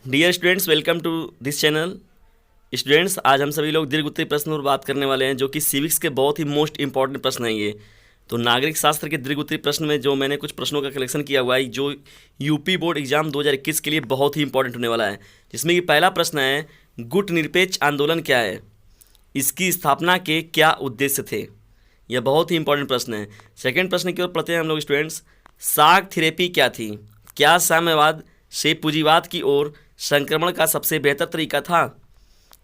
Dear students, welcome to this channel. Students, आज हम सभी लोग दीर्घ उत्तरीय प्रश्न पर बात करने वाले हैं, जो कि सिविक्स के बहुत ही मोस्ट इंपॉर्टेंट प्रश्न हैं ये। तो नागरिक शास्त्र के दीर्घ उत्तरीय प्रश्न में जो मैंने कुछ प्रश्नों का कलेक्शन किया हुआ है, जो यूपी बोर्ड एग्जाम 2021 के लिए बहुत ही इंपॉर्टेंट होने वाला है। जिसमें कि पहला प्रश्न है, गुट निरपेक्ष आंदोलन क्या है, इसकी स्थापना के क्या उद्देश्य थे। यह बहुत ही इंपॉर्टेंट प्रश्न है। सेकंड प्रश्न की ओर पढ़ते हैं हम लोग स्टूडेंट्स। साख थेरेपी क्या थी, क्या साम्यवाद से पूंजीवाद की ओर संक्रमण का सबसे बेहतर तरीका था।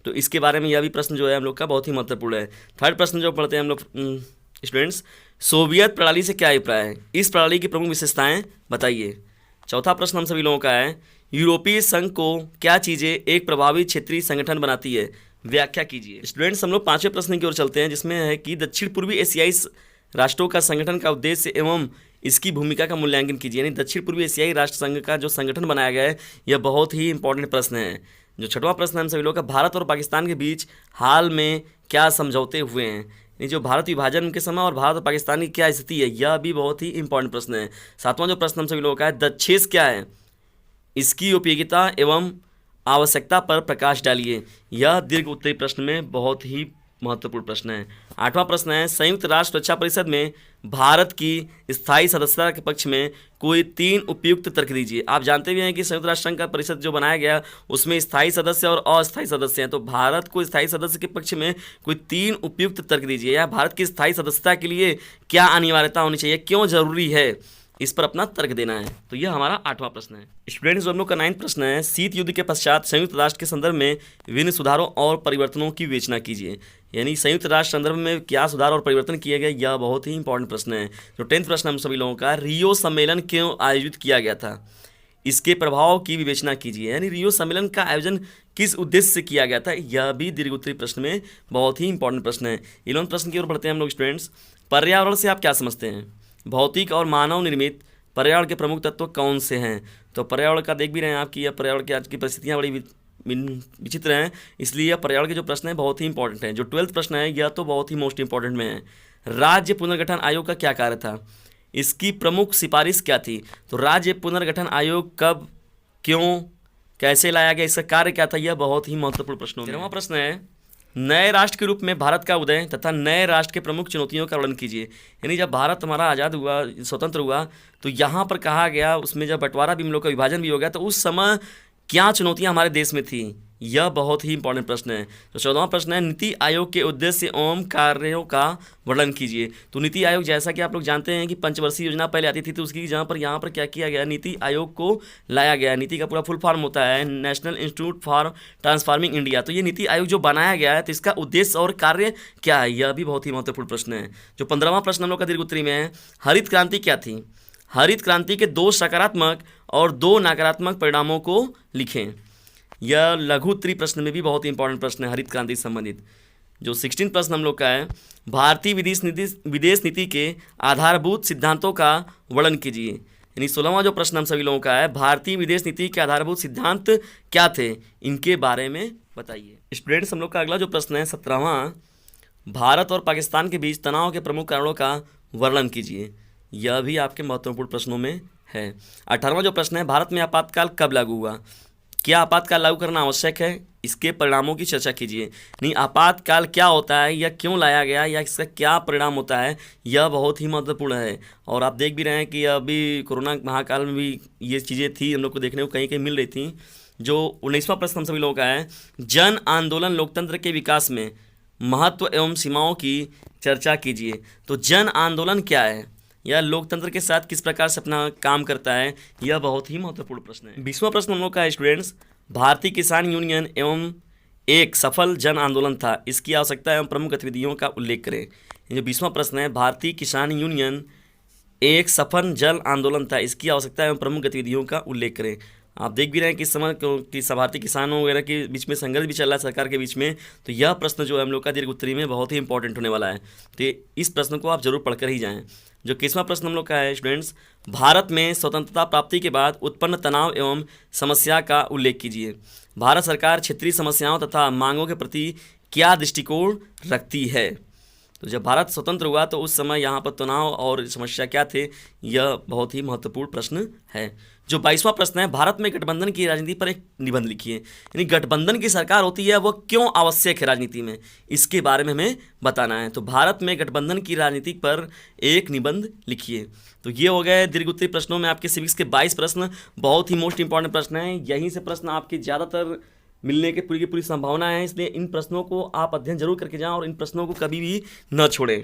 तो इसके बारे में यह भी प्रश्न जो है हम लोग का बहुत ही महत्वपूर्ण है। थर्ड प्रश्न जो पढ़ते हैं हम लोग स्टूडेंट्स, सोवियत प्रणाली से क्या अभिप्राय है, इस प्रणाली की प्रमुख विशेषताएं बताइए। चौथा प्रश्न हम सभी लोगों का है, यूरोपीय संघ को क्या चीज़ें एक प्रभावी क्षेत्रीय संगठन बनाती है, व्याख्या कीजिए। स्टूडेंट्स, हम लोग पांचवें प्रश्न की ओर चलते हैं, जिसमें है कि दक्षिण पूर्वी एशियाई राष्ट्रों का संगठन का उद्देश्य एवं इसकी भूमिका का मूल्यांकन कीजिए। यानी दक्षिण पूर्वी एशियाई राष्ट्र संघ का जो संगठन बनाया गया है, यह बहुत ही इंपॉर्टेंट प्रश्न है। जो छठवां प्रश्न हम सभी लोग का, भारत और पाकिस्तान के बीच हाल में क्या समझौते हुए हैं। ये जो भारत विभाजन के समय और भारत और पाकिस्तान की क्या स्थिति है, यह भी बहुत ही इंपॉर्टेंट प्रश्न है। सातवां जो प्रश्न हम सभी लोगों का है, दक्षेस क्या है, इसकी उपयोगिता एवं आवश्यकता पर प्रकाश डालिए। यह दीर्घ उत्तरीय प्रश्न में बहुत ही महत्वपूर्ण प्रश्न है। आठवां प्रश्न है, संयुक्त राष्ट्र सुरक्षा परिषद में भारत की स्थायी सदस्यता के पक्ष में कोई 3 उपयुक्त तर्क दीजिए। आप जानते भी हैं कि संयुक्त राष्ट्र संघ का परिषद जो बनाया गया, उसमें स्थायी सदस्य और अस्थायी सदस्य हैं। तो भारत को स्थायी सदस्य के पक्ष में कोई 3 उपयुक्त तर्क दीजिए, या भारत की स्थायी सदस्यता के लिए क्या अनिवार्यता होनी चाहिए, क्यों जरूरी है, इस पर अपना तर्क देना है। तो यह हमारा आठवां प्रश्न है। स्टूडेंट्स, हम लोग का 9वां प्रश्न है, शीत युद्ध के पश्चात संयुक्त राष्ट्र के संदर्भ में विभिन्न सुधारों और परिवर्तनों की विवेचना कीजिए। यानी संयुक्त राष्ट्र संदर्भ में क्या सुधार और परिवर्तन किए गए, यह बहुत ही इंपॉर्टेंट प्रश्न है। जो 10वां प्रश्न हम सभी लोगों का, रियो सम्मेलन क्यों आयोजित किया गया था, इसके प्रभाव की विवेचना कीजिए। यानी रियो सम्मेलन का आयोजन किस उद्देश्य से किया गया था, यह भी दीर्घ उत्तरीय प्रश्न में बहुत ही इंपॉर्टेंट प्रश्न है। 11वें प्रश्न की ओर बढ़ते हैं हम लोग स्टूडेंट्स। पर्यावरण से आप क्या समझते हैं, भौतिक और मानव निर्मित पर्यावरण के प्रमुख तत्व कौन से हैं। तो पर्यावरण का देख भी रहे हैं आप कि यह पर्यावरण की आज की परिस्थितियाँ बड़ी विचित्र हैं, इसलिए यह पर्यावरण के जो प्रश्न है बहुत ही इंपॉर्टेंट है। जो 12वां प्रश्न है, यह तो बहुत ही मोस्ट इंपॉर्टेंट में है। राज्य पुनर्गठन आयोग का क्या कार्य था, इसकी प्रमुख सिफारिश क्या थी। तो राज्य पुनर्गठन आयोग कब, क्यों, कैसे लाया गया, इसका कार्य क्या था, यह बहुत ही महत्वपूर्ण प्रश्न है। 13वां प्रश्न है, नए राष्ट्र के रूप में भारत का उदय तथा नए राष्ट्र के प्रमुख चुनौतियों का वर्णन कीजिए। यानी जब भारत हमारा आज़ाद हुआ, स्वतंत्र हुआ, तो यहाँ पर कहा गया, उसमें जब बंटवारा भी हम लोग का विभाजन भी हो गया, तो उस समय क्या चुनौतियाँ हमारे देश में थी, यह बहुत ही इंपॉर्टेंट प्रश्न है। तो 14वां प्रश्न है, नीति आयोग के उद्देश्य एवं कार्यों का वर्णन कीजिए। तो नीति आयोग, जैसा कि आप लोग जानते हैं कि पंचवर्षीय योजना पहले आती थी, तो उसकी जहाँ पर यहाँ पर क्या किया गया, नीति आयोग को लाया गया। नीति का पूरा फुल फॉर्म होता है national institute for transforming India. तो ये नीति आयोग जो बनाया गया है, तो इसका उद्देश्य और कार्य क्या है, यह भी बहुत ही महत्वपूर्ण प्रश्न है। जो 15वां प्रश्न हम लोग का दीर्घ उत्तरी में है, हरित क्रांति क्या थी, हरित क्रांति के 2 सकारात्मक और 2 नकारात्मक परिणामों को लिखें। यह लघु उत्तरीय प्रश्न में भी बहुत ही इंपॉर्टेंट प्रश्न है हरित क्रांति से संबंधित। जो 16वां प्रश्न हम लोग का है, भारतीय विदेश नीति के आधारभूत सिद्धांतों का वर्णन कीजिए। यानी 16वां जो प्रश्न हम सभी लोगों का है, भारतीय विदेश नीति के आधारभूत सिद्धांत क्या थे, इनके बारे में बताइए। स्टूडेंट्स, हम लोग का अगला जो प्रश्न है 17वां, भारत और पाकिस्तान के बीच तनाव के प्रमुख कारणों का वर्णन कीजिए। यह भी आपके महत्वपूर्ण प्रश्नों में है। 18वां जो प्रश्न है, भारत में आपातकाल कब लागू हुआ, क्या आपातकाल लागू करना आवश्यक है, इसके परिणामों की चर्चा कीजिए। नहीं, आपातकाल क्या होता है, या क्यों लाया गया, या इसका क्या परिणाम होता है, यह बहुत ही महत्वपूर्ण है। और आप देख भी रहे हैं कि अभी कोरोना महाकाल में भी ये चीज़ें थी, हम लोग को देखने को कहीं कहीं मिल रही थी। जो 19वां प्रश्न हम सभी लोगों का है, जन आंदोलन लोकतंत्र के विकास में महत्व एवं सीमाओं की चर्चा कीजिए। तो जन आंदोलन क्या है, यह लोकतंत्र के साथ किस प्रकार से अपना काम करता है, यह बहुत ही महत्वपूर्ण प्रश्न है। 20वां प्रश्न हम लोग का है स्टूडेंट्स, भारतीय किसान यूनियन एवं एक सफल जन आंदोलन था, इसकी आवश्यकता एवं प्रमुख गतिविधियों का उल्लेख करें। ये जो 20वां प्रश्न है, भारतीय किसान यूनियन एक सफल जन आंदोलन था, इसकी आवश्यकता एवं प्रमुख गतिविधियों का उल्लेख करें। आप देख भी रहे हैं कि इस समय कि भारतीय किसानों वगैरह के बीच में संघर्ष भी चल रहा है सरकार के बीच में। तो यह प्रश्न जो है हम लोग का दीर्घ उत्तरी में बहुत ही इंपॉर्टेंट होने वाला है, तो इस प्रश्न को आप जरूर पढ़कर ही जाएं। जो 21वां प्रश्न हम लोग का है स्टूडेंट्स, भारत में स्वतंत्रता प्राप्ति के बाद उत्पन्न तनाव एवं समस्या का उल्लेख कीजिए। भारत सरकार क्षेत्रीय समस्याओं तथा मांगों के प्रति क्या दृष्टिकोण रखती है। तो जब भारत स्वतंत्र हुआ तो उस समय यहाँ पर तनाव और समस्या क्या थे, यह बहुत ही महत्वपूर्ण प्रश्न है। जो 22वां प्रश्न है, भारत में गठबंधन की राजनीति पर एक निबंध लिखिए। यानी गठबंधन की सरकार होती है वह क्यों आवश्यक है राजनीति में, इसके बारे में हमें बताना है। तो भारत में गठबंधन की राजनीति पर एक निबंध लिखिए। तो ये हो गए दीर्घ उत्तरीय प्रश्नों में आपके सिविक्स के 22 प्रश्न। बहुत ही मोस्ट इंपॉर्टेंट प्रश्न हैं, यहीं से प्रश्न आपके ज़्यादातर मिलने की पूरी संभावना है, इसलिए इन प्रश्नों को आप अध्ययन जरूर करके जाएं और इन प्रश्नों को कभी भी न छोड़ें।